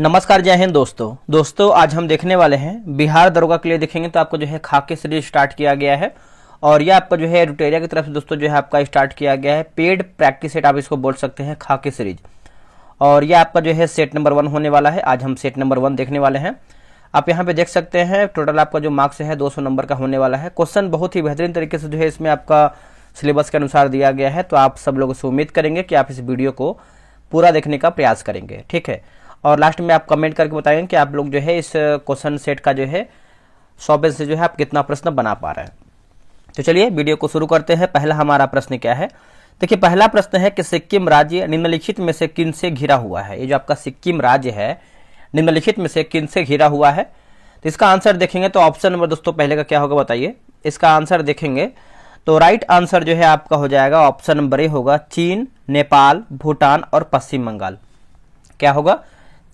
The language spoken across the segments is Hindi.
नमस्कार, जय हिंद दोस्तों आज हम देखने वाले हैं बिहार दरोगा के लिए। देखेंगे तो आपको जो है खाकी सीरीज स्टार्ट किया गया है और यह आपका जो है एडुटेरिया की तरफ से दोस्तों जो है आपका स्टार्ट किया गया है पेड प्रैक्टिस सेट, आप इसको बोल सकते हैं खाकी सीरीज। और यह आपका जो है सेट नंबर 1 होने वाला है। आज हम सेट नंबर 1 देखने वाले हैं। आप यहाँ पे देख सकते हैं टोटल आपका जो मार्क्स है 200 नंबर का होने वाला है। क्वेश्चन बहुत ही बेहतरीन तरीके से जो है इसमें आपका सिलेबस के अनुसार दिया गया है, तो आप सब लोग से उम्मीद करेंगे कि आप इस वीडियो को पूरा देखने का प्रयास करेंगे, ठीक है। और लास्ट में आप कमेंट करके बताएंगे कि आप लोग जो है इस क्वेश्चन सेट का जो है 100 से जो है आप कितना प्रश्न बना पा रहे हैं। तो चलिए वीडियो को शुरू करते हैं। पहला हमारा प्रश्न क्या है, देखिए पहला प्रश्न है कि सिक्किम राज्य निम्नलिखित में से किन से घिरा हुआ है। ये जो आपका सिक्किम राज्य है निम्नलिखित में से किन से घिरा हुआ है। तो इसका आंसर देखेंगे तो ऑप्शन नंबर दोस्तों पहले का क्या होगा बताइए। इसका आंसर देखेंगे तो राइट आंसर जो है आपका हो जाएगा ऑप्शन नंबर ए होगा, चीन, नेपाल, भूटान और पश्चिम बंगाल। क्या होगा?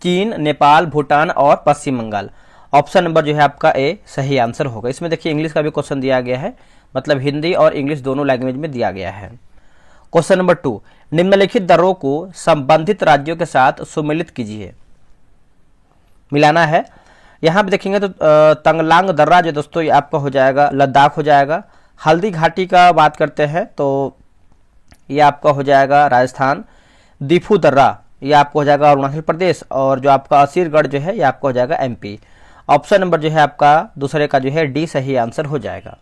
चीन, नेपाल, भूटान और पश्चिम बंगाल। ऑप्शन नंबर जो है आपका ए सही आंसर होगा। इसमें देखिए इंग्लिश का भी क्वेश्चन दिया गया है, मतलब हिंदी और इंग्लिश दोनों लैंग्वेज में दिया गया है। क्वेश्चन नंबर 2, निम्नलिखित दरों को संबंधित राज्यों के साथ सुमेलित कीजिए। मिलाना है। यहां पे देखेंगे तो तंगलांग दर्रा जो दोस्तों ये आपका हो जाएगा लद्दाख हो जाएगा। हल्दी घाटी का बात करते हैं तो ये आपका हो जाएगा राजस्थान। दीफू दर्रा ये आपको हो जाएगा अरुणाचल प्रदेश। और जो आपका असीरगढ़ जो है ये आपका हो जाएगा एमपी। ऑप्शन नंबर जो है आपका दूसरे का जो है डी सही आंसर हो जाएगा,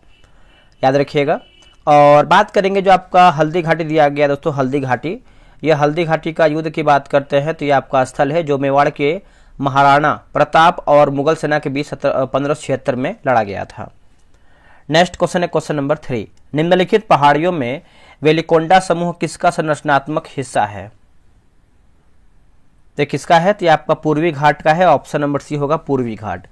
याद रखिएगा। और बात करेंगे जो आपका हल्दी घाटी दिया गया दोस्तों, हल्दी घाटी, ये हल्दी घाटी का युद्ध की बात करते हैं तो ये आपका स्थल है जो मेवाड़ के महाराणा प्रताप और मुगल सेना के बीच 1576 में लड़ा गया था। नेक्स्ट क्वेश्चन है क्वेश्चन नंबर 3, निम्नलिखित पहाड़ियों में वेलिकोंडा समूह किसका संरचनात्मक हिस्सा है। तो किसका है? तो ये आपका पूर्वी घाट का है। ऑप्शन नंबर सी होगा पूर्वी घाट।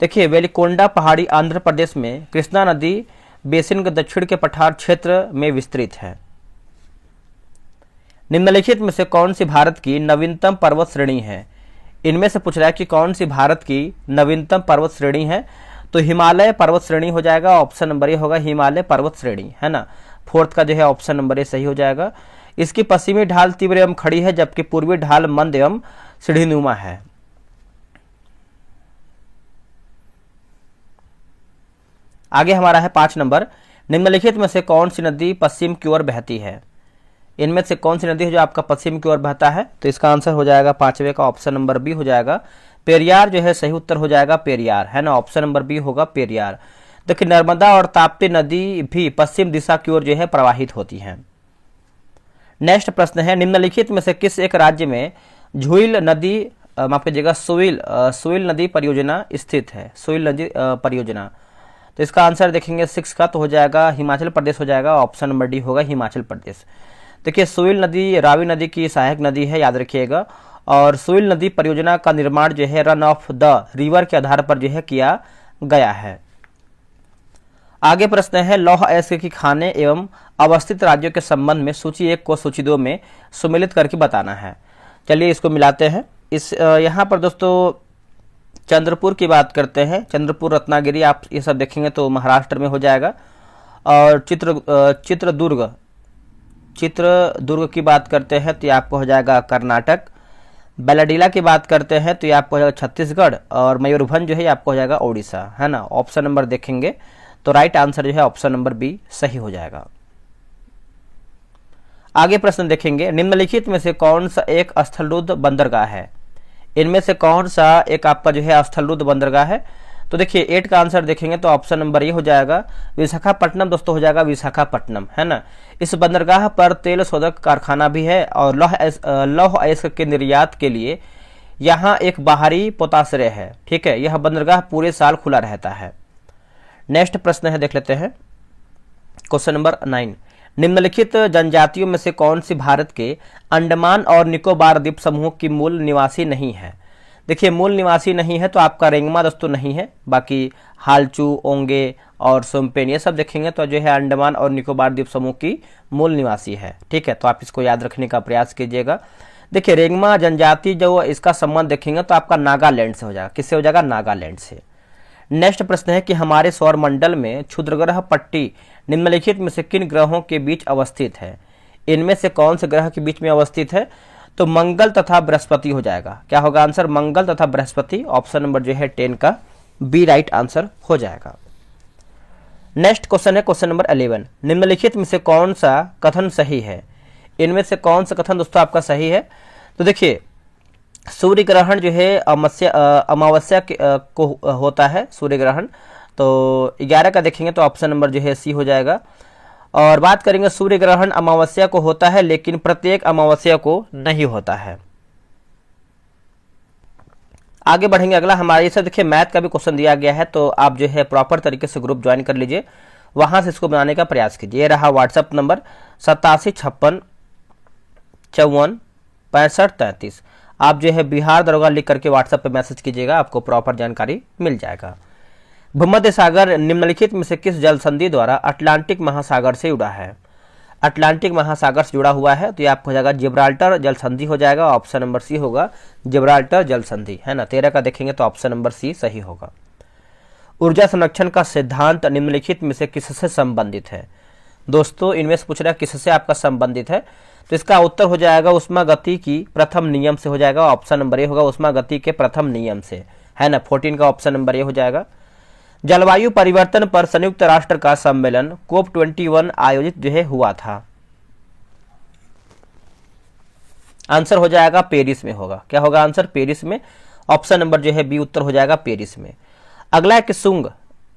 देखिए वेलिकोंडा पहाड़ी आंध्र प्रदेश में कृष्णा नदी बेसिन के दक्षिण के पठार क्षेत्र में विस्तृत है। निम्नलिखित में से कौन सी भारत की नवीनतम पर्वत श्रेणी है। इनमें से पूछ रहा है कि कौन सी भारत की नवीनतम पर्वत श्रेणी है। तो हिमालय पर्वत श्रेणी हो जाएगा। ऑप्शन नंबर ए होगा हिमालय पर्वत श्रेणी, है ना। फोर्थ का जो है ऑप्शन नंबर ए सही हो जाएगा। इसकी पश्चिमी ढाल तीव्र एवं खड़ी है जबकि पूर्वी ढाल मंद एवं सीढ़ीनुमा है। आगे हमारा है 5 नंबर, निम्नलिखित में से कौन सी नदी पश्चिम की ओर बहती है। इनमें से कौन सी नदी है जो आपका पश्चिम की ओर बहता है। तो इसका आंसर हो जाएगा 5वें का ऑप्शन नंबर बी हो जाएगा पेरियार जो है सही उत्तर हो जाएगा पेरियार, है ना। ऑप्शन नंबर बी होगा पेरियार। देखिए नर्मदा और ताप्ती नदी भी पश्चिम दिशा की ओर जो है प्रवाहित होती हैं। नेक्स्ट प्रश्न है, निम्नलिखित में से किस एक राज्य में झुईल नदी माफ कीजिएगा सुइल नदी परियोजना स्थित है। सुइल नदी परियोजना, तो इसका आंसर देखेंगे 6 का तो हो जाएगा हिमाचल प्रदेश हो जाएगा। ऑप्शन नंबर डी होगा हिमाचल प्रदेश। देखिए सुइल नदी रावी नदी की सहायक नदी है, याद रखिएगा। और सुइल नदी परियोजना का निर्माण जो है रन ऑफ द रिवर के आधार पर जो है किया गया है। आगे प्रश्न है, लौह अयस्क की खाने एवं अवस्थित राज्यों के संबंध में सूची 1 को सूची 2 में सुमेलित करके बताना है। चलिए इसको मिलाते हैं। इस यहाँ पर दोस्तों चंद्रपुर की बात करते हैं। चंद्रपुर, रत्नागिरी आप ये सब देखेंगे तो महाराष्ट्र में हो जाएगा। और चित्रदुर्ग की बात करते हैं तो ये आपको हो जाएगा कर्नाटक। बेलाडीला की बात करते हैं तो ये आपको हो जाएगा छत्तीसगढ़। और मयूरभंज जो है आपको हो जाएगा ओडिशा, है ना। ऑप्शन नंबर देखेंगे तो राइट आंसर जो है ऑप्शन नंबर बी सही हो जाएगा। आगे प्रश्न देखेंगे, निम्नलिखित में से कौन सा एक स्थलरुद्ध बंदरगाह है। इनमें से कौन सा एक आपका जो है स्थलरुद्ध बंदरगाह है। तो देखिए 8 का आंसर देखेंगे तो ऑप्शन नंबर ये हो जाएगा विशाखापट्टनम दोस्तों हो जाएगा विशाखापट्टनम, है ना। इस बंदरगाह पर तेल शोधक कारखाना भी है और लौह अयस्क के निर्यात के लिए यहाँ एक बाहरी पोताश्रय है, ठीक है। यह बंदरगाह पूरे साल खुला रहता है। नेक्स्ट प्रश्न है, देख लेते हैं क्वेश्चन नंबर 9, निम्नलिखित जनजातियों में से कौन सी भारत के अंडमान और निकोबार द्वीप समूह की मूल निवासी नहीं है। देखिए मूल निवासी नहीं है तो आपका रेंगमा दोस्तों नहीं है, बाकी हालचू, ओंगे और सोमपेन ये सब देखेंगे तो जो है अंडमान और निकोबार द्वीप समूह की मूल निवासी है, ठीक है। तो आप इसको याद रखने का प्रयास कीजिएगा। देखिए रेंगमा जनजाति जो इसका संबंध देखेंगे तो आपका नागालैंड से हो जाएगा। किससे हो जाएगा? नागालैंड से। नेक्स्ट प्रश्न है कि हमारे सौर मंडल में क्षुद्रग्रह पट्टी निम्नलिखित में से किन ग्रहों के बीच अवस्थित है। इनमें से कौन से ग्रह के बीच में अवस्थित है। तो मंगल तथा बृहस्पति हो जाएगा। क्या होगा आंसर? मंगल तथा बृहस्पति। ऑप्शन नंबर जो है 10 का बी राइट आंसर हो जाएगा। नेक्स्ट क्वेश्चन है क्वेश्चन नंबर 11। निम्नलिखित में से कौन सा कथन सही है? इनमें से कौन सा कथन दोस्तों आपका सही है? तो देखिए, सूर्य ग्रहण जो है अमावस्या को होता है सूर्य ग्रहण। तो 11 का देखेंगे तो ऑप्शन नंबर जो है सी हो जाएगा। और बात करेंगे सूर्य ग्रहण अमावस्या को होता है लेकिन प्रत्येक अमावस्या को नहीं होता है। आगे बढ़ेंगे अगला हमारे से देखिए मैथ का भी क्वेश्चन दिया गया है, तो आप जो है प्रॉपर तरीके से ग्रुप ज्वाइन कर लीजिए, वहां से इसको बनाने का प्रयास कीजिए। ये रहा व्हाट्सएप नंबर 8756546533। आप जो है बिहार दरोगा लिख करके व्हाट्सएप पे मैसेज कीजिएगा, आपको प्रॉपर जानकारी मिल जाएगा। भूमध्य सागर निम्नलिखित में से किस जल संधि द्वारा अटलांटिक महासागर से जुड़ा है? अटलांटिक महासागर से जुड़ा हुआ है तो ये आपको हो जाएगा जिब्राल्टर जल संधि हो जाएगा। ऑप्शन नंबर सी होगा जिब्राल्टर जल संधि, है ना। 13 का देखेंगे तो ऑप्शन नंबर सी सही होगा। ऊर्जा संरक्षण का सिद्धांत निम्नलिखित में से किससे संबंधित है? दोस्तों इनमें से पूछ रहा है किससे आपका संबंधित है, तो इसका उत्तर हो जाएगा उष्मा गति की प्रथम नियम से हो जाएगा। ऑप्शन नंबर ए होगा उष्मा गति के प्रथम नियम से, है ना। 14 का ऑप्शन नंबर ए हो जाएगा। जलवायु परिवर्तन पर संयुक्त राष्ट्र का सम्मेलन COP21 आयोजित जो है हुआ था। आंसर हो जाएगा पेरिस में होगा। क्या होगा आंसर? पेरिस में। ऑप्शन नंबर जो है बी उत्तर हो जाएगा पेरिस में। अगला है कि शुंग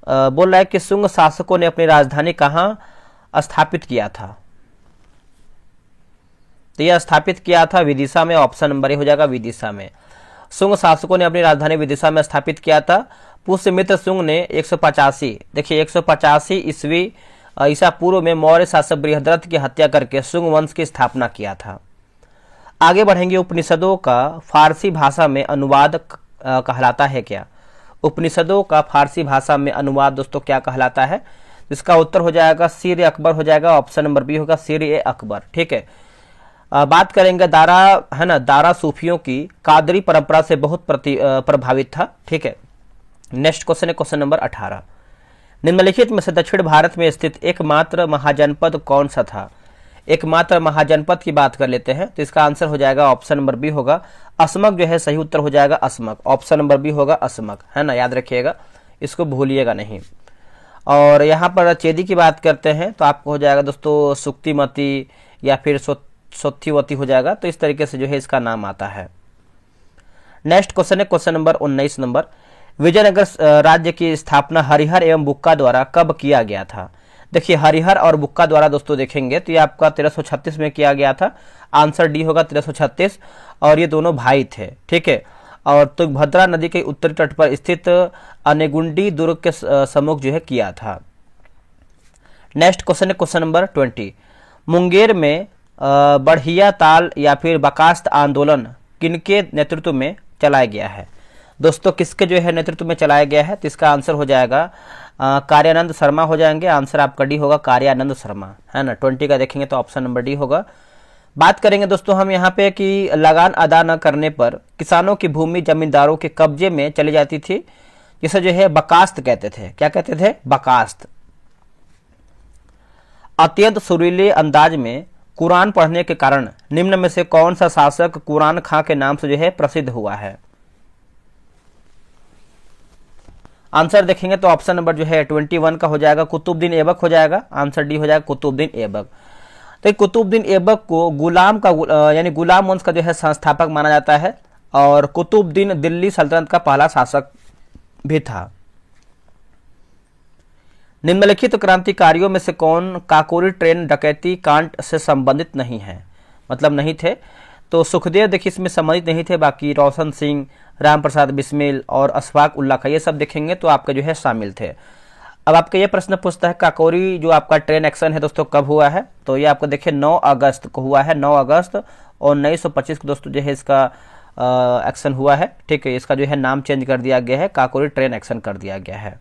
बोल रहा है कि शुंग शासकों ने अपनी राजधानी कहां स्थापित किया था? तो यह स्थापित किया था विदिशा में। ऑप्शन नंबर ए हो जाएगा विदिशा में। शुंग शासकों ने अपनी राजधानी विदिशा में स्थापित किया था। पुष्यमित्र शुंग ने 185 देखिए 185 ईस्वी ईसा पूर्व में मौर्य शासक बृहद्रथ की हत्या करके शुंग वंश की स्थापना किया था। आगे बढ़ेंगे, उपनिषदों का फारसी भाषा में अनुवाद कहलाता है क्या? उपनिषदों का फारसी भाषा में अनुवाद दोस्तों क्या कहलाता है? इसका उत्तर हो जाएगा सीर अकबर हो जाएगा। ऑप्शन नंबर बी होगा सीर ए अकबर, ठीक है। बात करेंगे दारा, है ना। दारा सूफियों की कादरी परंपरा से बहुत प्रभावित था, ठीक है। नेक्स्ट क्वेश्चन है क्वेश्चन नंबर 18। निम्नलिखित में से दक्षिण भारत में स्थित एकमात्र महाजनपद कौन सा था? एकमात्र महाजनपद की बात कर लेते हैं तो इसका आंसर हो जाएगा ऑप्शन नंबर बी होगा असमक जो है सही उत्तर हो जाएगा असमक। ऑप्शन नंबर बी होगा असमक, है ना, याद रखिएगा, इसको भूलिएगा नहीं। और यहाँ पर चेदी की बात करते हैं तो आपको हो जाएगा दोस्तों सुक्तिमती या फिर सोत्थिवती हो जाएगा। तो इस तरीके से जो है इसका नाम आता है। नेक्स्ट क्वेश्चन है क्वेश्चन नंबर 19 नंबर। विजयनगर राज्य की स्थापना हरिहर एवं बुक्का द्वारा कब किया गया था? देखिए हरिहर और बुक्का द्वारा दोस्तों देखेंगे तो ये आपका 1336 में किया गया था। आंसर डी होगा 1336। और ये दोनों भाई थे, ठीक है। और तुंगभद्रा नदी के उत्तरी तट पर स्थित अनेगुंडी दुर्ग के सम्मुख जो है किया था। नेक्स्ट क्वेश्चन है क्वेश्चन नंबर 20। मुंगेर में बढ़िया ताल या फिर बकास्त आंदोलन किनके नेतृत्व में चलाया गया है? दोस्तों किसके जो है नेतृत्व में चलाया गया है? तो इसका आंसर हो जाएगा कार्यानंद शर्मा हो जाएंगे। आंसर आपका डी होगा कार्यानंद शर्मा, है ना। 20 का देखेंगे तो ऑप्शन नंबर डी होगा। बात करेंगे दोस्तों हम यहाँ पे कि लगान अदा न करने पर किसानों की भूमि जमींदारों के कब्जे में चली जाती थी, जिसे जो है बकास्त कहते थे। क्या कहते थे? बकास्त। अत्यंत सुरीले अंदाज में कुरान पढ़ने के कारण निम्न में से कौन सा शासक कुरान खां के नाम से जो है प्रसिद्ध हुआ है? आंसर देखेंगे तो ऑप्शन नंबर जो है 21 का हो जाएगा कुतुबुद्दीन ऐबक हो जाएगा। आंसर डी हो जाएगा कुतुबुद्दीन ऐबक। तो कुतुबुद्दीन ऐबक को गुलाम का यानी गुलाम वंश का जो है संस्थापक माना जाता है और कुतुबुद्दीन दिल्ली सल्तनत का पहला शासक भी था। निम्नलिखित क्रांतिकारियों में से कौन काकोरी ट्रेन डकैती कांड से संबंधित नहीं है, मतलब नहीं थे? तो सुखदेव देखिए इसमें संबंधित नहीं थे, बाकी रोशन सिंह, राम प्रसाद बिस्मिल और अशफाक उल्ला खां ये सब देखेंगे तो आपके जो है शामिल थे। अब आपका ये प्रश्न पूछता है काकोरी जो आपका ट्रेन एक्शन है दोस्तों कब हुआ है? तो ये आपको देखिए 9 अगस्त को हुआ है। 9 अगस्त और 1925 को दोस्तों जो है इसका एक्शन हुआ है, ठीक है। इसका जो है नाम चेंज कर दिया गया है, काकोरी ट्रेन एक्शन कर दिया गया है।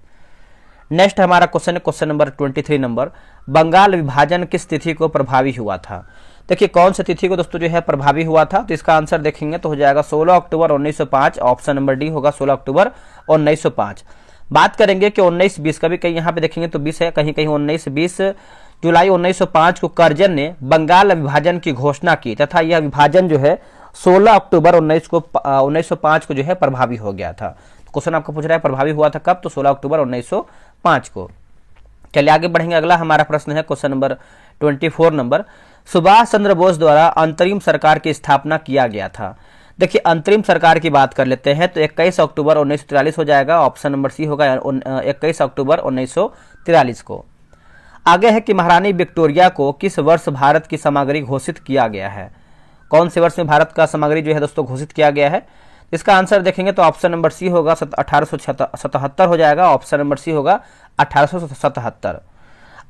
नेक्स्ट हमारा क्वेश्चन है क्वेश्चन नंबर 23 नंबर। बंगाल विभाजन किस तिथि को प्रभावी हुआ था? देखिए कौन सी तिथि को दोस्तों जो है प्रभावी हुआ था? तो इसका आंसर देखेंगे तो हो जाएगा 16 अक्टूबर 1905। ऑप्शन नंबर डी होगा 16 अक्टूबर 1905। बात करेंगे कि 19-20 का भी कहीं यहाँ पे देखेंगे तो 20 है, कहीं कहीं 19-20 जुलाई 1905 को कर्जन ने बंगाल विभाजन की घोषणा की तथा यह विभाजन जो है 16 अक्टूबर 1905 को जो है प्रभावी हो गया था। क्वेश्चन आपको पूछ रहा है प्रभावी हुआ था कब, तो 16 अक्टूबर 1905 को। चलिए आगे बढ़ेंगे। अगला हमारा प्रश्न है question number 24 number, Subhash Chandra Bose द्वारा अंतरिम सरकार की स्थापना किया गया था। देखिए अंतरिम सरकार की बात कर लेते हैं तो 21 अक्टूबर 1943 हो जाएगा, ऑप्शन नंबर सी होगा 21 अक्टूबर 1943 को। आगे है कि महारानी विक्टोरिया को किस वर्ष भारत की सामग्री घोषित किया गया है, कौन से वर्ष में भारत का सामग्री जो है दोस्तों घोषित किया गया है। इसका आंसर देखेंगे तो ऑप्शन नंबर सी होगा 1877 हो जाएगा, ऑप्शन नंबर सी होगा 1877।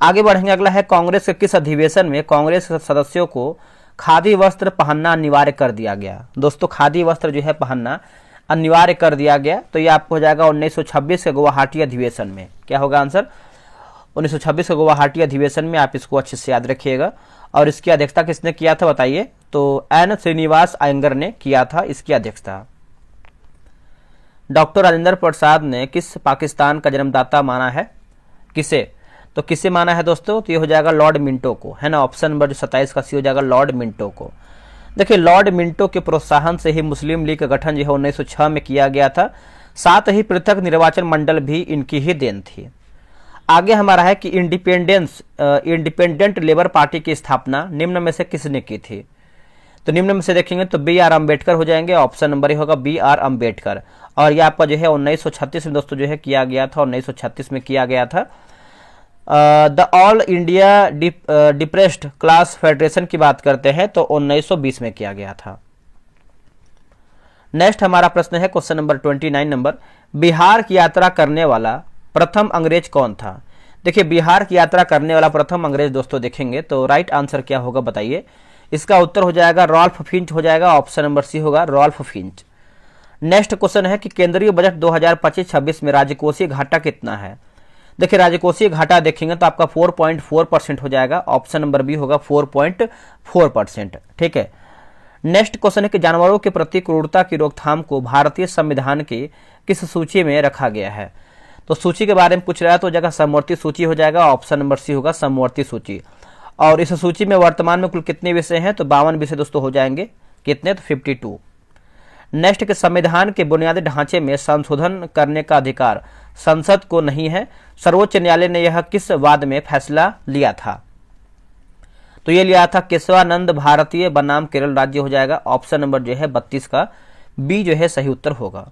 आगे बढ़ेंगे। अगला है कांग्रेस के किस अधिवेशन में कांग्रेस के सदस्यों को खादी वस्त्र पहनना अनिवार्य कर दिया गया। दोस्तों खादी वस्त्र जो है पहनना अनिवार्य कर दिया गया, तो ये आपको हो जाएगा 1926 के गुवाहाटी अधिवेशन में। क्या होगा आंसर, 1926 के गुवाहाटी अधिवेशन में। आप इसको अच्छे से याद रखिएगा। और इसकी अध्यक्षता किसने किया था बताइए, तो एन श्रीनिवास अयंगर ने किया था इसकी अध्यक्षता। डॉक्टर राजेंद्र प्रसाद ने किस पाकिस्तान का जन्मदाता माना है, किसे, तो किसे माना है दोस्तों, तो ये हो जाएगा लॉर्ड मिंटो को, है ना। ऑप्शन नंबर जो 27 का सी हो जाएगा लॉर्ड मिंटो को। देखिए लॉर्ड मिंटो के प्रोत्साहन से ही मुस्लिम लीग का गठन जो है 1906 में किया गया था। साथ ही पृथक निर्वाचन मंडल भी इनकी ही देन थी। आगे हमारा है कि इंडिपेंडेंट लेबर पार्टी की स्थापना निम्न में से किसने की थी, तो निम्न में से देखेंगे तो बी आर अम्बेडकर हो जाएंगे, ऑप्शन नंबर ये होगा बी आर अम्बेडकर। और ये आपका जो है 1936 में दोस्तों जो है किया गया था, 1936 में किया गया था। The all India depressed class federation की बात करते हैं तो 1920 में किया गया था। नेक्स्ट हमारा प्रश्न है क्वेश्चन नंबर 29 नंबर, बिहार की यात्रा करने वाला प्रथम अंग्रेज कौन था। देखिए बिहार की यात्रा करने वाला प्रथम अंग्रेज दोस्तों देखेंगे तो राइट आंसर क्या होगा बताइए। इसका उत्तर हो जाएगा रॉल्फ फिंच हो जाएगा, ऑप्शन नंबर सी होगा रॉल्फ फिंच। नेक्स्ट क्वेश्चन है कि केंद्रीय बजट 2025-26 में राजकोषीय घाटा कितना है। देखिए राजकोषीय घाटा देखेंगे तो आपका 4.4% हो जाएगा, ऑप्शन नंबर बी होगा 4.4%। ठीक है। नेक्स्ट क्वेश्चन है कि जानवरों के प्रति क्रूरता की रोकथाम को भारतीय संविधान की किस सूची में रखा गया है, तो सूची के बारे में पूछ रहा है तो जगह समवर्ती सूची हो जाएगा, ऑप्शन नंबर सी होगा समवर्ती सूची। और इस सूची में वर्तमान में कुल कितने विषय हैं, तो 52 विषय दोस्तों हो जाएंगे, कितने, तो 52। नेक्स्ट के संविधान के बुनियादी ढांचे में संशोधन करने का अधिकार संसद को नहीं है, सर्वोच्च न्यायालय ने यह किस वाद में फैसला लिया था, तो ये लिया था केशवानंद भारतीय बनाम केरल राज्य हो जाएगा, ऑप्शन नंबर जो है 32 का बी जो है सही उत्तर होगा।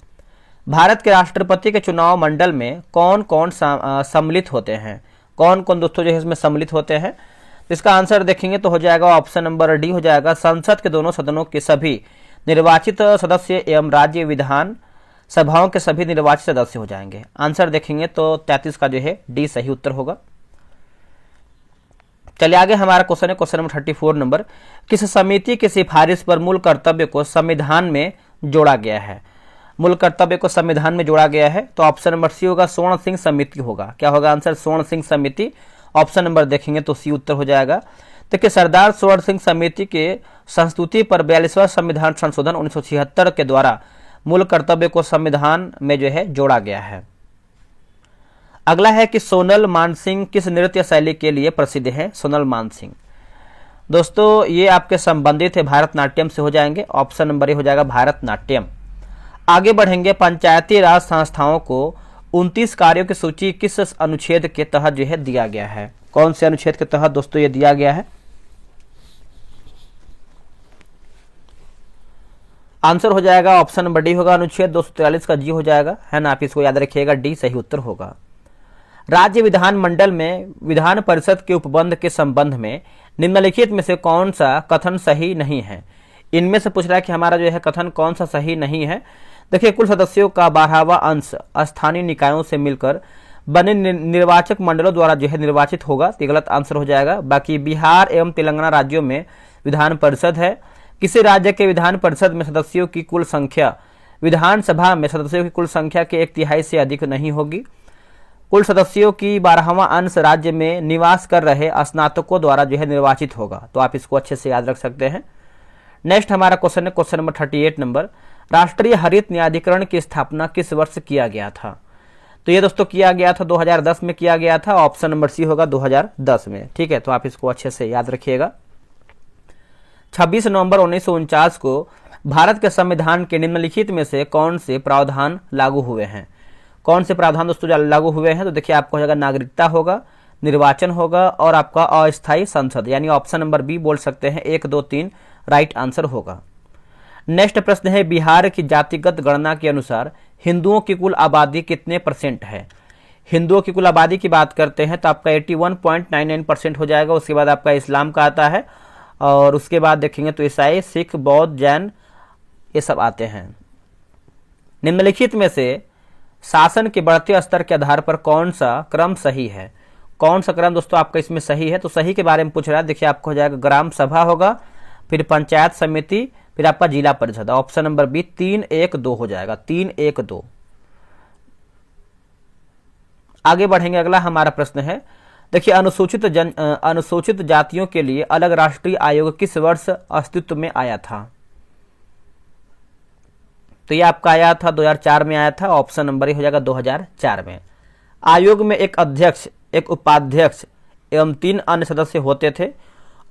भारत के राष्ट्रपति के चुनाव मंडल में कौन कौन सम्मिलित होते हैं, कौन कौन दोस्तों जो है इसमें सम्मिलित होते हैं, इसका आंसर देखेंगे तो हो जाएगा ऑप्शन नंबर डी हो जाएगा, संसद के दोनों सदनों के सभी निर्वाचित सदस्य एवं राज्य विधान सभाओं के सभी निर्वाचित सदस्य हो जाएंगे। आंसर देखेंगे तो 33 का जो है डी सही उत्तर होगा। चलिए आगे हमारा क्वेश्चन है क्वेश्चन नंबर 34 नंबर, किस समिति की सिफारिश पर मूल कर्तव्य को संविधान में जोड़ा गया है, मूल कर्तव्य को संविधान में जोड़ा गया है, तो ऑप्शन नंबर सी होगा स्वर्ण सिंह समिति होगा। क्या होगा आंसर, स्वर्ण सिंह समिति, ऑप्शन नंबर देखेंगे तो सी उत्तर हो जाएगा। देखिए सरदार स्वर्ण सिंह समिति के संस्तुति पर 42वां संविधान संशोधन 1976 के द्वारा मूल कर्तव्य को संविधान में जो है जोड़ा गया है। अगला है कि सोनल मानसिंह किस नृत्य शैली के लिए प्रसिद्ध है, सोनल मानसिंह दोस्तों ये आपके संबंधित है भारतनाट्यम से हो जाएंगे, ऑप्शन नंबर ए हो जाएगा भारतनाट्यम। आगे बढ़ेंगे, पंचायती राज संस्थाओं को 29 कार्यों की सूची किस अनुच्छेद के तहत जो है दिया गया है, कौन से अनुच्छेद के तहत दोस्तों ये दिया गया है, आंसर हो जाएगा ऑप्शन नंबर डी होगा अनुच्छेद 243 का जी हो जाएगा, है ना। आप इसको याद रखिएगा, डी सही उत्तर होगा। राज्य विधान मंडल में विधान परिषद के उपबंध के संबंध में निम्नलिखित में से कौन सा कथन सही नहीं है, इनमें से पूछ रहा है कि हमारा जो है कथन कौन सा सही नहीं है। देखिए कुल सदस्यों का 12वां अंश स्थानीय निकायों से मिलकर बने निर्वाचक मंडलों द्वारा जो है निर्वाचित होगा, तो गलत आंसर हो जाएगा। बाकी बिहार एवं तेलंगाना राज्यों में विधान परिषद है, किसी राज्य के विधान परिषद में सदस्यों की कुल संख्या विधानसभा में सदस्यों की कुल संख्या के 1/3 से अधिक नहीं होगी। कुल सदस्यों की 12वां अंश राज्य में निवास कर रहे स्नातकों द्वारा जो है निर्वाचित होगा, तो आप इसको अच्छे से याद रख सकते हैं। नेक्स्ट हमारा क्वेश्चन है क्वेश्चन नंबर 38 नंबर, राष्ट्रीय हरित न्यायाधिकरण की स्थापना किस वर्ष किया गया था, तो ये दोस्तों किया गया था 2010 में किया गया था, ऑप्शन नंबर सी होगा 2010 में। ठीक है, तो आप इसको अच्छे से याद रखिएगा। 26 नवंबर 1949 को भारत के संविधान के निम्नलिखित में से कौन से प्रावधान लागू हुए हैं? कौन से प्रावधान दोस्तों जो लागू हुए हैं? तो देखिए आपको हो जाएगा नागरिकता होगा, निर्वाचन होगा और आपका अस्थायी संसद, यानी ऑप्शन नंबर बी बोल सकते हैं। 1, 2, 3 राइट आंसर होगा। नेक्स्ट प्रश्न है, बिहार की जातिगत गणना के अनुसार हिंदुओं की कुल आबादी कितने % है? हिंदुओं की कुल आबादी की बात करते हैं तो आपका 81.99% हो जाएगा। उसके बाद आपका इस्लाम का आता है और उसके बाद देखेंगे तो ईसाई, सिख, बौद्ध, जैन ये सब आते हैं। निम्नलिखित में से शासन के बढ़ते स्तर के आधार पर कौन सा क्रम सही है? कौन सा क्रम दोस्तों आपका इसमें सही है? तो सही के बारे में पूछ रहा है। देखिए आपको हो जाएगा ग्राम सभा होगा, फिर पंचायत समिति, फिर आपका जिला परिषद। ऑप्शन नंबर बी 3, 1, 2 हो जाएगा। 3, 1, 2। आगे बढ़ेंगे। अगला हमारा प्रश्न है, देखिए अनुसूचित जातियों के लिए अलग राष्ट्रीय आयोग किस वर्ष अस्तित्व में आया था? तो ये आपका आया था 2004 में आया था। ऑप्शन नंबर ए हो जाएगा 2004 में। आयोग में एक अध्यक्ष, एक उपाध्यक्ष एवं 3 अन्य सदस्य होते थे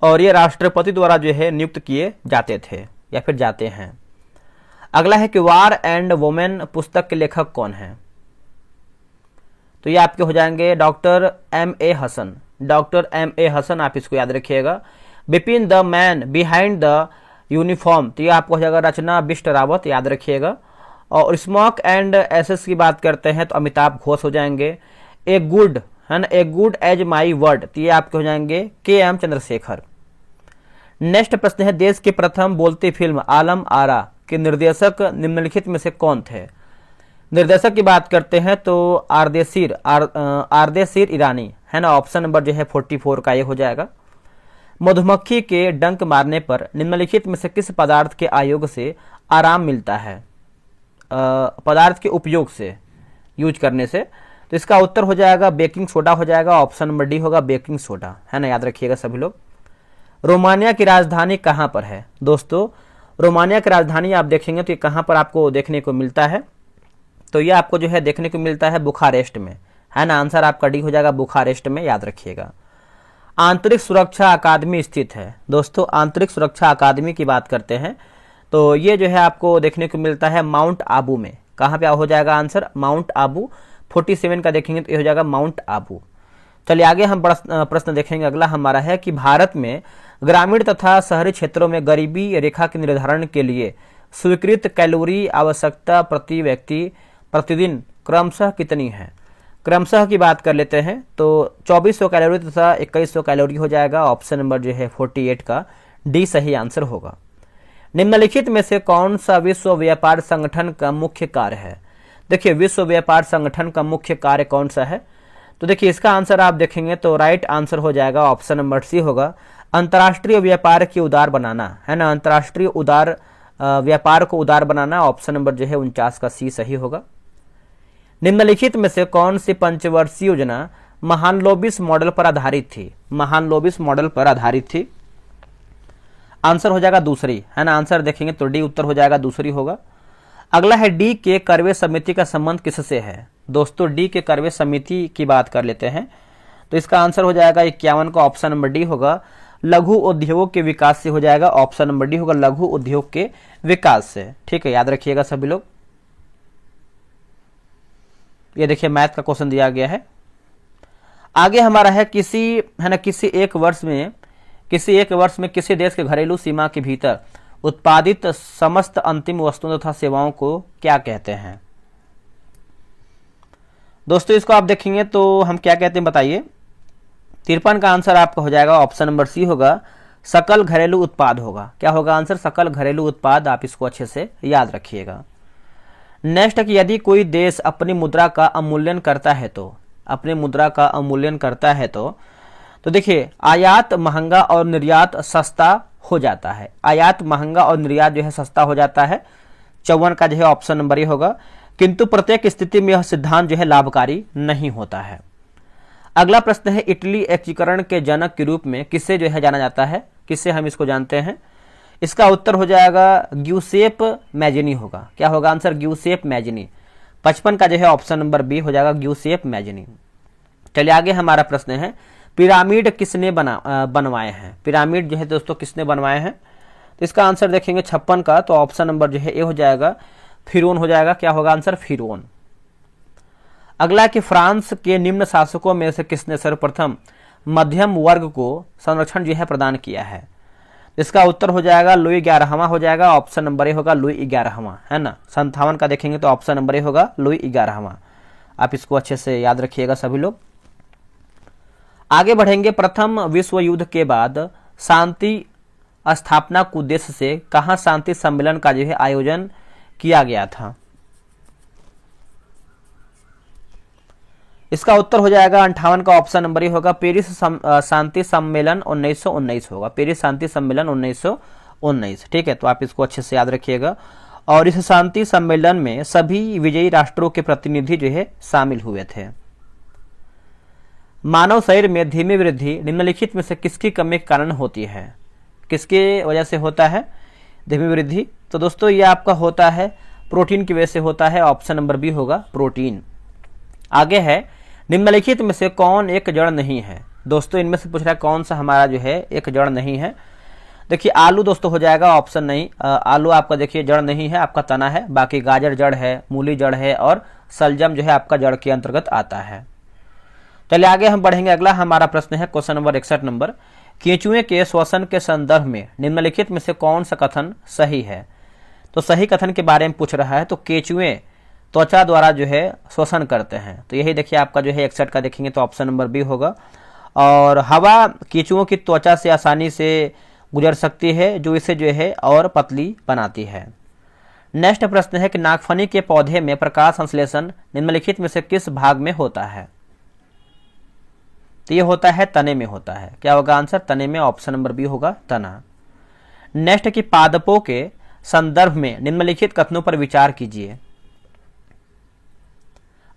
और ये राष्ट्रपति द्वारा जो है नियुक्त किए जाते थे या फिर जाते हैं। अगला है कि वार एंड वुमेन पुस्तक के लेखक कौन है? तो ये आपके हो जाएंगे doctor M.A. Hasan. Doctor M.A. Hasan, आप इसको याद रखिएगा। Bipin the man behind the uniform, तो ये आपको हो जाएगा रचना बिष्ट रावत, याद रखिएगा। और स्मोक एंड एसेस की बात करते हैं तो अमिताभ घोष हो जाएंगे। ए गुड है ना, a good as my word, तो ये आपके हो जाएंगे K.M. चंद्रशेखर। नेक्स्ट प्रश्न है, देश की प्रथम बोलती फिल्म आलम आरा के निर्देशक निम्नलिखित में से कौन थे? निर्देशक की बात करते हैं तो आरदेशीर ईरानी है ना। ऑप्शन नंबर जो है 44 का ये हो जाएगा। मधुमक्खी के डंक मारने पर निम्नलिखित में से किस पदार्थ के आयोग से आराम मिलता है? पदार्थ के उपयोग से, यूज करने से। तो इसका उत्तर हो जाएगा बेकिंग सोडा हो जाएगा। ऑप्शन नंबर डी होगा बेकिंग सोडा, है ना, याद रखिएगा सभी लोग। रोमानिया की राजधानी कहाँ पर है? दोस्तों रोमानिया की राजधानी आप देखेंगे तो ये कहाँ पर आपको देखने को मिलता है? तो ये आपको जो है देखने को मिलता है बुखारेस्ट में, है ना। आंसर आपका डी हो जाएगा बुखारेस्ट में, याद रखिएगा। आंतरिक सुरक्षा अकादमी स्थित है। दोस्तों आंतरिक सुरक्षा अकादमी की बात करते हैं तो ये जो है आपको देखने को मिलता है माउंट आबू में। कहाँ पे हो जाएगा आंसर? माउंट आबू। 47 का देखेंगे तो ये हो जाएगा माउंट आबू। चलिए आगे हम प्रश्न देखेंगे। अगला हमारा है कि भारत में ग्रामीण तथा शहरी क्षेत्रों में गरीबी रेखा के निर्धारण के लिए स्वीकृत कैलोरी आवश्यकता प्रति व्यक्ति प्रतिदिन क्रमशः कितनी है? क्रमशः की बात कर लेते हैं तो 2400 कैलोरी तथा 2100 कैलोरी हो जाएगा। ऑप्शन नंबर जो है 48 का डी सही आंसर होगा। निम्नलिखित में से कौन सा विश्व व्यापार संगठन का मुख्य कार्य है? देखिए विश्व व्यापार संगठन का मुख्य कार्य कौन सा है? तो देखिए इसका आंसर आप देखेंगे तो राइट आंसर हो जाएगा। ऑप्शन नंबर सी होगा अंतर्राष्ट्रीय व्यापार की उदार बनाना, है ना। अंतर्राष्ट्रीय उदार व्यापार को उदार बनाना। ऑप्शन नंबर जो है 49 का सी सही होगा। निम्नलिखित में से कौन सी पंचवर्षीय योजना महालनोबिस मॉडल पर आधारित थी? महालनोबिस मॉडल पर आधारित थी। आंसर हो जाएगा दूसरी, है ना। आंसर देखेंगे तो डी उत्तर हो जाएगा दूसरी होगा। अगला है डी के करवे समिति का संबंध किससे है? दोस्तों डी के करवे समिति की बात कर लेते हैं तो इसका आंसर हो जाएगा 51 का ऑप्शन नंबर डी होगा लघु उद्योगों के विकास से हो जाएगा। ऑप्शन नंबर डी होगा लघु उद्योग के विकास से, ठीक है, याद रखिएगा सभी लोग। ये देखिए मैथ का क्वेश्चन दिया गया है। आगे हमारा है किसी एक वर्ष में किसी देश के घरेलू सीमा के भीतर उत्पादित समस्त अंतिम वस्तुओं तथा सेवाओं को क्या कहते हैं? दोस्तों इसको आप देखेंगे तो हम क्या कहते हैं बताइए। 53 का आंसर आपका हो जाएगा। ऑप्शन नंबर सी होगा सकल घरेलू उत्पाद होगा। क्या होगा आंसर? सकल घरेलू उत्पाद। आप इसको अच्छे से याद रखिएगा। नेक्स्ट है कि यदि कोई देश अपनी मुद्रा का अवमूल्यन करता है तो देखिए आयात महंगा और निर्यात सस्ता हो जाता है। आयात महंगा और निर्यात जो है सस्ता हो जाता है। 54 का जो है ऑप्शन नंबर ये होगा। किंतु प्रत्येक स्थिति में यह सिद्धांत जो है लाभकारी नहीं होता है। अगला प्रश्न है इटली एकीकरण के जनक के रूप में किससे जो है जाना जाता है? किससे हम इसको जानते हैं? इसका उत्तर हो जाएगा ग्यूसेप मैजिनी होगा। क्या होगा आंसर? Giuseppe Mazzini. 55 का जो है ऑप्शन नंबर बी हो जाएगा ग्यूसेप मैजिनी। चलिए आगे हमारा प्रश्न है पिरामिड किसने बनवाए हैं? पिरामिड जो है दोस्तों किसने बनवाए हैं? तो इसका आंसर देखेंगे 56 का, तो ऑप्शन नंबर जो है ए हो जाएगा, फिरौन हो जाएगा। क्या होगा आंसर? फिरौन। अगला कि फ्रांस के निम्न शासकों में से किसने सर्वप्रथम मध्यम वर्ग को संरक्षण जो है प्रदान किया है? इसका उत्तर हो जाएगा लुई 11वां हो जाएगा, ऑप्शन नंबर ए होगा लुई 11वां, है ना। 57 का देखेंगे तो ऑप्शन नंबर ए होगा लुई 11वां। आप इसको अच्छे से याद रखिएगा सभी लोग। आगे बढ़ेंगे। प्रथम विश्व युद्ध के बाद शांति स्थापना के उद्देश्य से कहाँ शांति सम्मेलन का जो है आयोजन किया गया था? इसका उत्तर हो जाएगा 58 का, ऑप्शन नंबर ए होगा पेरिस शांति सम्मेलन 1919 होगा। पेरिस शांति सम्मेलन 1919, ठीक है। तो आप इसको अच्छे से याद रखिएगा। और इस शांति सम्मेलन में सभी विजयी राष्ट्रों के प्रतिनिधि जो है शामिल हुए थे। मानव शरीर में धीमी वृद्धि निम्नलिखित में से किसकी कमी के कारण होती है? किसके वजह से होता है धीमी वृद्धि? तो दोस्तों ये आपका होता है प्रोटीन की वजह से होता है, ऑप्शन नंबर बी होगा प्रोटीन। आगे है, निम्नलिखित में से कौन एक जड़ नहीं है? दोस्तों इनमें से पूछ रहा है कौन सा हमारा जो है एक जड़ नहीं है। देखिए आलू दोस्तों हो जाएगा, ऑप्शन नहीं। आलू आपका देखिए जड़ नहीं है, आपका तना है। बाकी गाजर जड़ है, मूली जड़ है और सलजम जो है आपका जड़ के अंतर्गत आता है। चलिए आगे हम बढ़ेंगे। अगला हमारा प्रश्न है क्वेश्चन नंबर 61 नंबर, केंचुए के श्वसन के संदर्भ में निम्नलिखित में से कौन सा कथन सही है? तो सही कथन के बारे में पूछ रहा है। तो केंचुए त्वचा द्वारा जो है श्वसन करते हैं, तो यही देखिए आपका जो है 61 का देखेंगे तो ऑप्शन नंबर बी होगा। और हवा केंचुओं की त्वचा से आसानी से गुजर सकती है, जो इसे जो है और पतली बनाती है। नेक्स्ट प्रश्न है कि नागफनी के पौधे में प्रकाश संश्लेषण निम्नलिखित में से किस भाग में होता है? तो ये होता है तने में होता है। क्या होगा आंसर? तने में, ऑप्शन नंबर बी होगा तना। नेक्स्ट कि पादपों के संदर्भ में निम्नलिखित कथनों पर विचार कीजिए।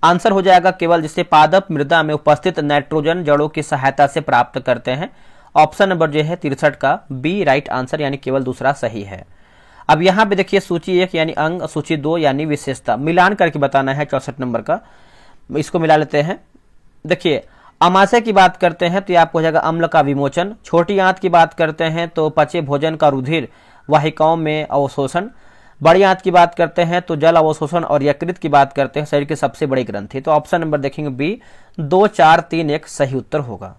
आंसर हो जाएगा केवल जिससे पादप मृदा में उपस्थित नाइट्रोजन जड़ों की सहायता से प्राप्त करते हैं। ऑप्शन नंबर जो है 63 का बी राइट आंसर, यानी केवल दूसरा सही है। अब यहाँ पे देखिए सूची 1 यानी अंग, सूची 2 यानी विशेषता, मिलान करके बताना है 64 नंबर का। इसको मिला लेते हैं। देखिए अमाशय की बात करते हैं तो ये आपको हो जाएगा अम्ल का विमोचन। छोटी आंत की बात करते हैं तो पचे भोजन का रुधिर वाहिकाओं में अवशोषण। बड़ी आंत की बात करते हैं तो जल अवशोषण। और यकृत की बात करते हैं शरीर की सबसे बड़ी ग्रंथि। तो ऑप्शन नंबर देखेंगे बी 2, 4, 3, 1 सही उत्तर होगा।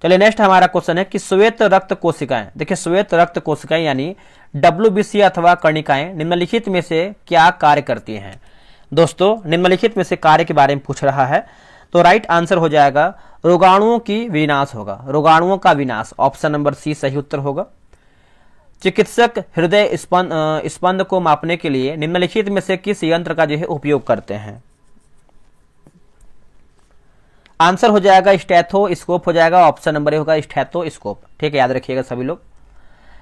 चलिए नेक्स्ट हमारा क्वेश्चन है कि श्वेत रक्त कोशिकाएं, देखिए श्वेत रक्त कोशिकाएं यानी WBC अथवा कर्णिकाएं निम्नलिखित में से क्या कार्य करती हैं? दोस्तों निम्नलिखित में से कार्य के बारे में पूछ रहा है, तो राइट आंसर हो जाएगा रोगाणुओं की विनाश होगा, रोगाणुओं का विनाश, ऑप्शन नंबर सी सही उत्तर होगा। चिकित्सक हृदय स्पंद को मापने के लिए निम्नलिखित में से किस यंत्र का जो है उपयोग करते हैं? आंसर हो जाएगा स्टेथोस्कोप हो जाएगा, ऑप्शन नंबर ए होगा स्टेथोस्कोप, ठीक है, याद रखिएगा सभी लोग।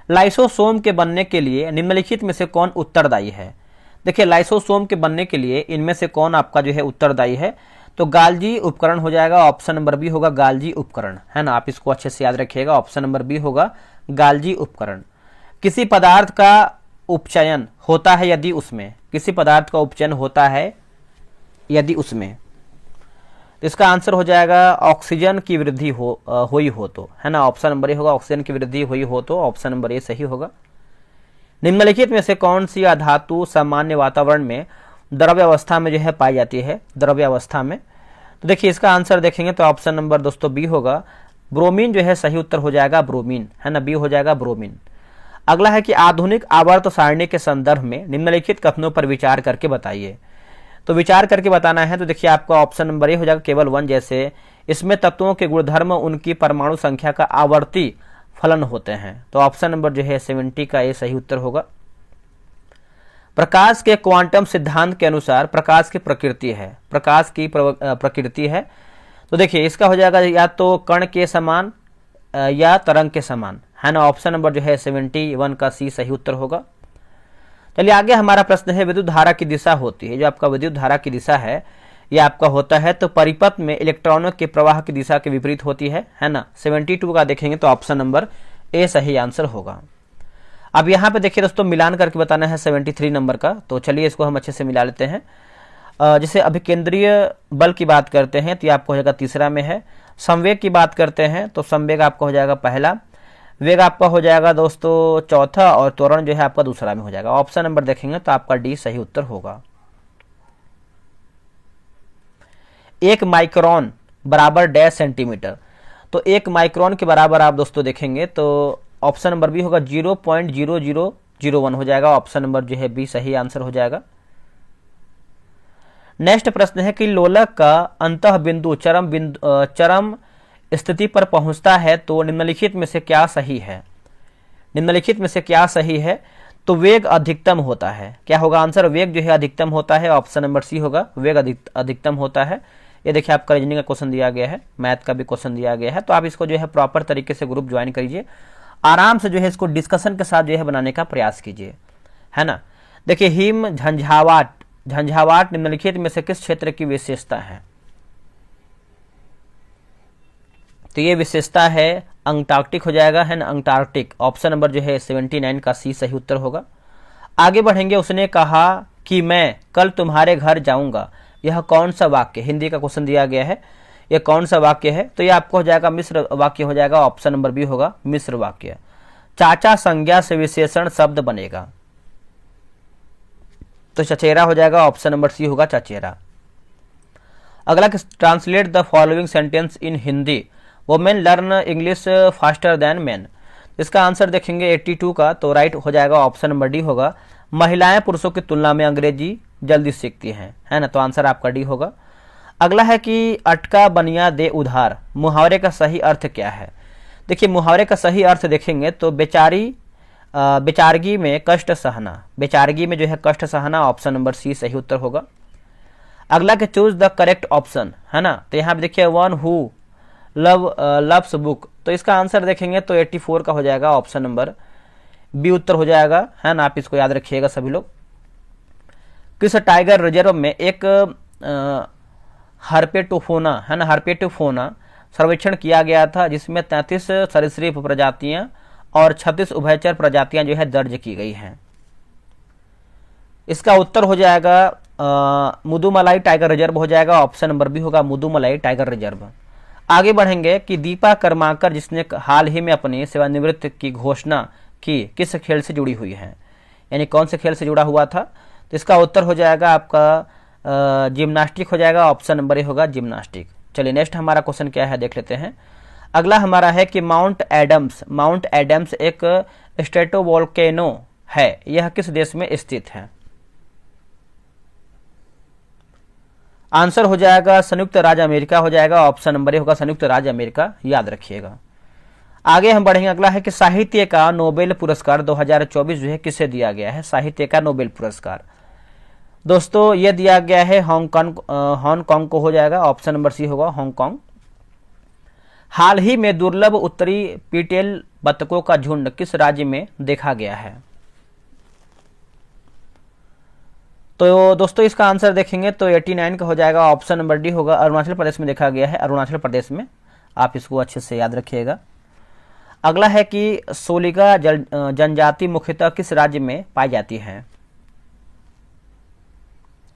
लाइसोसोम के बनने के लिए निम्नलिखित में से कौन उत्तरदायी है? देखिए लाइसोसोम के बनने के लिए इनमें से कौन आपका जो है उत्तरदायी है? तो गाल्जी उपकरण हो जाएगा, ऑप्शन नंबर बी होगा गाल्जी उपकरण, है ना। आप इसको अच्छे से याद रखिएगा, ऑप्शन नंबर बी होगा गाल्जी उपकरण। किसी पदार्थ का उपचयन होता है यदि उसमें, किसी पदार्थ का उपचयन होता है यदि उसमें, तो इसका आंसर हो जाएगा ऑक्सीजन की वृद्धि हुई हो तो, है ना। ऑप्शन नंबर ए होगा ऑक्सीजन की वृद्धि हुई हो तो, ऑप्शन नंबर ए सही होगा। निम्नलिखित में से कौन सी अधातु सामान्य वातावरण में द्रव्य अवस्था में जो है पाई जाती है? द्रव्य अवस्था में, तो देखिए इसका आंसर देखेंगे तो ऑप्शन नंबर दोस्तों बी होगा ब्रोमीन जो है सही उत्तर हो जाएगा ब्रोमीन, है ना, बी हो जाएगा ब्रोमीन। अगला है कि आधुनिक आवर्त सारणी के संदर्भ में निम्नलिखित कथनों पर विचार करके बताइए। तो विचार करके बताना है तो देखिए आपका ऑप्शन नंबर ए हो जाएगा केवल 1, जैसे इसमें तत्वों के गुणधर्म उनकी परमाणु संख्या का आवर्ती फलन होते हैं। तो ऑप्शन नंबर जो है 70 का ए सही उत्तर होगा। प्रकाश के क्वांटम सिद्धांत के अनुसार प्रकाश की प्रकृति है, प्रकाश की प्रकृति है, तो देखिए इसका हो जाएगा या तो कण के समान या तरंग के समान, है ना। ऑप्शन नंबर जो है 71 का सी सही उत्तर होगा। चलिए आगे हमारा प्रश्न है विद्युत धारा की दिशा होती है, जो आपका विद्युत धारा की दिशा है ये आपका होता है तो परिपथ में इलेक्ट्रॉनों के प्रवाह की दिशा के विपरीत होती है ना। 72 का देखेंगे तो ऑप्शन नंबर ए सही आंसर होगा। अब यहाँ पे देखिए दोस्तों मिलान करके बताना है 73 नंबर का, तो चलिए इसको हम अच्छे से मिला लेते हैं। जैसे अभिकेंद्रीय बल की बात करते हैं तो ये आपको हो जाएगा तीसरा में है। संवेग की बात करते हैं तो संवेग आपका हो जाएगा पहला, वेग आपका हो जाएगा दोस्तों चौथा, और त्वरण जो है आपका दूसरा में हो जाएगा। ऑप्शन नंबर देखेंगे तो आपका डी सही उत्तर होगा। 1 माइक्रोन बराबर डैश सेंटीमीटर, तो 1 माइक्रोन के बराबर आप दोस्तों देखेंगे तो ऑप्शन नंबर बी होगा 0.0001 हो जाएगा। ऑप्शन नंबर जो है बी सही आंसर हो जाएगा। नेक्स्ट प्रश्न है कि लोलक का अंतः बिंदु चरम स्थिति पर पहुंचता है तो निम्नलिखित में से क्या सही है? निम्नलिखित में से क्या सही है? तो वेग अधिकतम होता है। क्या होगा आंसर? वेग जो है अधिकतम होता है। ऑप्शन नंबर सी होगा, वेग अधिकतम होता है। ये देखिए आपका रीजनिंग का क्वेश्चन दिया गया है, मैथ का भी क्वेश्चन दिया गया है, तो आप इसको जो है प्रॉपर तरीके से ग्रुप ज्वाइन करिए, आराम से जो है इसको डिस्कशन के साथ जो है बनाने का प्रयास कीजिए, है ना। देखिए हिम झंझावाट निम्नलिखित में से किस क्षेत्र की विशेषता है? तो ये विशेषता है अंटार्कटिक हो जाएगा, है ना, अंटार्कटिक। ऑप्शन नंबर जो है 79 का सी सही उत्तर होगा। आगे बढ़ेंगे। उसने कहा कि मैं कल तुम्हारे घर जाऊंगा, यह कौन सा वाक्य? हिंदी का क्वेश्चन दिया गया है, यह कौन सा वाक्य है? तो ये आपको हो जाएगा मिश्र वाक्य हो जाएगा। ऑप्शन नंबर बी होगा मिश्र वाक्य। चाचा संज्ञा से विशेषण शब्द बनेगा, तो चचेरा हो जाएगा। ऑप्शन नंबर सी होगा चचेरा। अगला, translate the following sentence in Hindi. Women learn English faster than main. इसका आंसर देखेंगे 82 का, तो राइट हो जाएगा। ऑप्शन नंबर डी होगा, महिलाएं पुरुषों की तुलना में अंग्रेजी जल्दी सीखती हैं, है ना, तो आंसर आपका डी होगा। अगला है कि अटका बनिया दे उधार, मुहावरे का सही अर्थ क्या है? देखिए मुहावरे का सही अर्थ देखेंगे तो बेचारगी में कष्ट सहना, बेचारगी में जो है कष्ट सहना। ऑप्शन नंबर सी सही उत्तर होगा। अगला के चूज द करेक्ट ऑप्शन, है ना, तो यहाँ पे देखिए वन हु लव्स बुक, तो इसका आंसर देखेंगे तो 84 का हो जाएगा। ऑप्शन नंबर बी उत्तर हो जाएगा, है ना, आप इसको याद रखिएगा सभी लोग। किस टाइगर रिजर्व में एक हर्पेटोफोना, है ना, हर्पेटोफोना सर्वेक्षण किया गया था, जिसमें 33 सरीसृप प्रजातियां और 36 उभयचर प्रजातियां जो है दर्ज की गई हैं? इसका उत्तर हो जाएगा मुदुमलाई टाइगर रिजर्व हो जाएगा। ऑप्शन नंबर बी होगा मुदुमलाई टाइगर रिजर्व। आगे बढ़ेंगे कि दीपा कर्माकर जिसने हाल ही में अपनी सेवानिवृत्ति की घोषणा की, किस खेल से जुड़ी हुई है, यानी कौन से खेल से जुड़ा हुआ था? तो इसका उत्तर हो जाएगा आपका जिम्नास्टिक हो जाएगा। ऑप्शन नंबर ए होगा जिम्नास्टिक। चलिए नेक्स्ट हमारा क्वेश्चन क्या है देख लेते हैं। अगला हमारा है कि माउंट एडम्स एक स्ट्रेटोवोल्केनो है, यह किस देश में स्थित है? आंसर हो जाएगा संयुक्त राज्य अमेरिका हो जाएगा। ऑप्शन नंबर ए होगा संयुक्त राज्य अमेरिका, याद रखिएगा। आगे हम बढ़ेंगे। अगला है कि साहित्य का नोबेल पुरस्कार 2024 जो है किसे दिया गया है? साहित्य का नोबेल पुरस्कार दोस्तों ये दिया गया है हांगकांग को हो जाएगा। ऑप्शन नंबर सी होगा हांगकांग। हाल ही में दुर्लभ उत्तरी पीटेल बतखों का झुंड किस राज्य में देखा गया है? तो दोस्तों इसका आंसर देखेंगे तो 89 का हो जाएगा। ऑप्शन नंबर डी होगा अरुणाचल प्रदेश में देखा गया है, अरुणाचल प्रदेश में, आप इसको अच्छे से याद रखिएगा। अगला है कि सोलिका जनजाति मुख्यतः किस राज्य में पाई जाती है?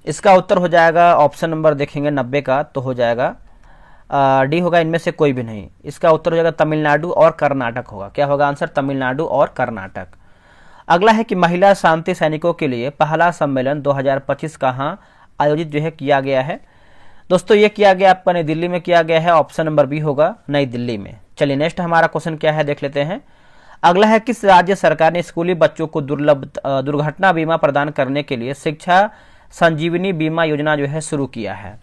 इसका उत्तर हो जाएगा ऑप्शन नंबर देखेंगे 90 का, तो हो जाएगा डी होगा इनमें से कोई भी नहीं। इसका उत्तर हो जाएगा तमिलनाडु और कर्नाटक होगा। क्या होगा आंसर? तमिलनाडु और कर्नाटक। अगला है कि महिला शांति सैनिकों के लिए पहला सम्मेलन 2025 कहाँ आयोजित जो है किया गया है? दोस्तों ये किया गया आपका नई दिल्ली में किया गया है। ऑप्शन नंबर बी होगा नई दिल्ली में। चलिए नेक्स्ट हमारा क्वेश्चन क्या है देख लेते हैं। अगला है किस राज्य सरकार ने स्कूली बच्चों को दुर्घटना बीमा प्रदान करने के लिए शिक्षा संजीवनी बीमा योजना जो है शुरू किया है?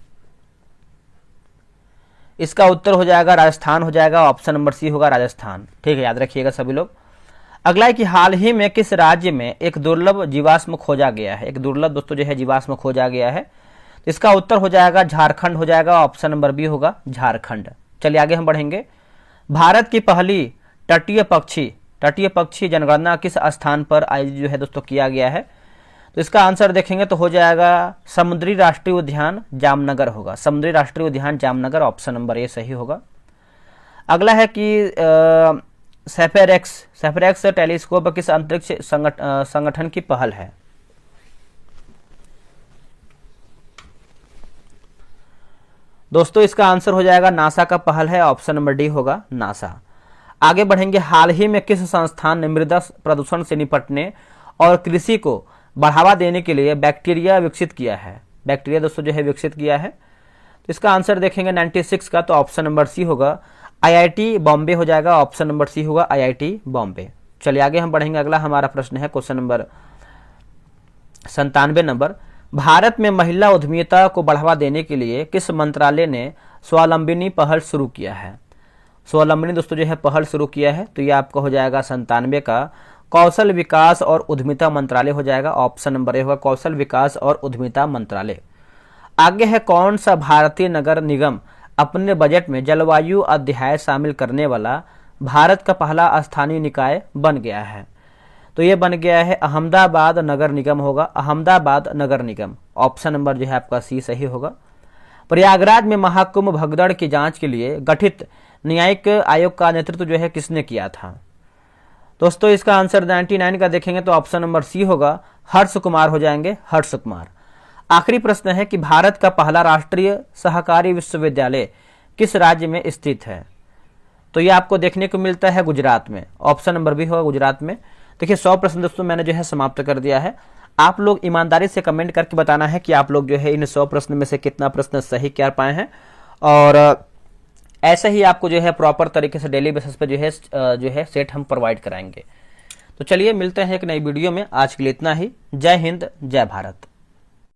इसका उत्तर हो जाएगा राजस्थान हो जाएगा। ऑप्शन नंबर सी होगा राजस्थान। ठीक है, याद रखिएगा सभी लोग। अगला है कि हाल ही में किस राज्य में एक दुर्लभ जीवाश्म खोजा गया है? एक दुर्लभ दोस्तों जो है जीवाश्म खोजा गया है, तो इसका उत्तर हो जाएगा झारखंड हो जाएगा। ऑप्शन नंबर बी होगा झारखंड। चलिए आगे हम बढ़ेंगे। भारत की पहली तटीय पक्षी जनगणना किस स्थान पर आयोजित जो है दोस्तों किया गया है? तो इसका आंसर देखेंगे तो हो जाएगा समुद्री राष्ट्रीय उद्यान जामनगर होगा। समुद्री राष्ट्रीय उद्यान जामनगर, ऑप्शन नंबर ए सही होगा। अगला है कि सेफेरेक्स टेलीस्कोप किस अंतरिक्ष संगठन की पहल है? दोस्तों इसका आंसर हो जाएगा नासा का पहल है, ऑप्शन नंबर डी होगा नासा। आगे बढ़ेंगे, हाल ही में किस संस्थान ने मृदा प्रदूषण से निपटने और कृषि को बढ़ावा देने के लिए बैक्टीरिया विकसित किया है? बैक्टीरिया दोस्तों जो है विकसित किया है। तो इसका आंसर देखेंगे 96 का, तो ऑप्शन नंबर सी होगा आईआईटी बॉम्बे हो जाएगा, ऑप्शन नंबर सी होगा आईआईटी बॉम्बे। चलिए आगे हम बढ़ेंगे, अगला हमारा प्रश्न है क्वेश्चन नंबर 97 नंबर, भारत में महिला उद्यमिता को बढ़ावा देने के लिए किस मंत्रालय ने स्वावलंबिनी पहल शुरू किया है? स्वावलंबिनी दोस्तों जो है पहल शुरू किया है, तो ये आपका हो जाएगा 97 का कौशल विकास और उद्यमिता मंत्रालय हो जाएगा, ऑप्शन नंबर ए होगा कौशल विकास और उद्यमिता मंत्रालय। आगे है, कौन सा भारतीय नगर निगम अपने बजट में जलवायु अध्याय शामिल करने वाला भारत का पहला स्थानीय निकाय बन गया है? तो ये बन गया है अहमदाबाद नगर निगम होगा, अहमदाबाद नगर निगम, ऑप्शन नंबर जो है आपका सी सही होगा। प्रयागराज में महाकुंभ भगदड़ की जांच के लिए गठित न्यायिक आयोग का नेतृत्व जो है किसने किया था? दोस्तों इसका आंसर 99 का देखेंगे तो ऑप्शन नंबर सी होगा हर्ष कुमार हो जाएंगे, हर्ष कुमार। आखिरी प्रश्न है कि भारत का पहला राष्ट्रीय सहकारी विश्वविद्यालय किस राज्य में स्थित है? तो ये आपको देखने को मिलता है गुजरात में, ऑप्शन नंबर बी होगा गुजरात में। देखिए 100 प्रश्न दोस्तों मैंने जो है समाप्त कर दिया है। आप लोग ईमानदारी से कमेंट करके बताना है कि आप लोग जो है इन 100 प्रश्न में से कितना प्रश्न सही कर पाए हैं, और ऐसे ही आपको जो है प्रॉपर तरीके से डेली बेसिस पे जो है सेट हम प्रोवाइड कराएंगे। तो चलिए मिलते हैं एक नई वीडियो में, आज के लिए इतना ही। जय हिंद, जय भारत।